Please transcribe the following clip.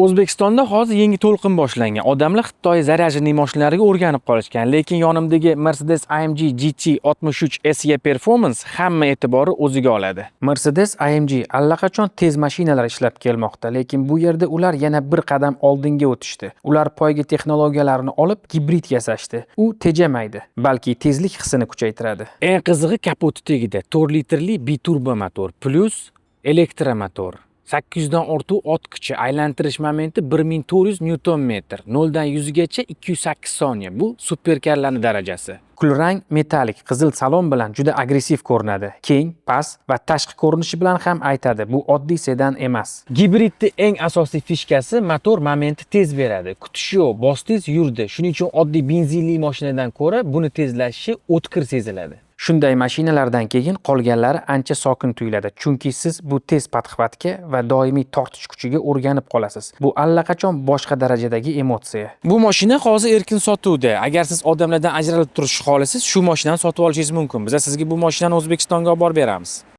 O'zbekistonda hozir yangi to'lqin boshlangan. Odamlar Xitoy zarajli mashinalariga o'rganib qolishgan, lekin yonimdagi Mercedes AMG GT 63 SE Performance hamma e'tibori o'ziga oladi. Mercedes AMG allaqachon tez mashinalar ishlab kelmoqda, lekin bu yerda ular yana bir qadam oldinga o'tishdi. Ular poyga texnologiyalarini olib gibrid yasashdi. U tejamaydi, balki tezlik hissini kuchaytiradi. Eng qizig'i kapoti tagida 4 litrli biturbo motor plus elektromotor. 800 dan ortuq ot kuchi, aylantirish momenti 1400 Nm, 0 dan 100 gacha 208 soniya. Bu superkarlarning darajasi. Kulrang metalik qizil salon bilan juda agressiv ko'rinadi. Keng, past va tashqi ko'rinishi bilan ham aytadi, bu oddiy sedan emas. Gibridning eng asosiy fishkasi motor momenti tez beradi. Kutish yo'q, bosdingiz yurdi. Shuning uchun oddiy benzinli mashinadan ko'ra buni tezlashishi o'tkir seziladi. Shunday mashinalardan keyin qolganlari ancha sokin tuyuladi, chunki siz bu tez patxvatga va doimiy tortish kuchiga o'rganib qolasiz. Bu allaqachon boshqa darajadagi emotsiya. Bu mashina hozir erkin sotuvda. Agar siz odamlardan ajralib turishni xohlasangiz, shu mashinani sotib olishingiz mumkin. Biz sizga bu mashinani O'zbekistonga olib borib beramiz.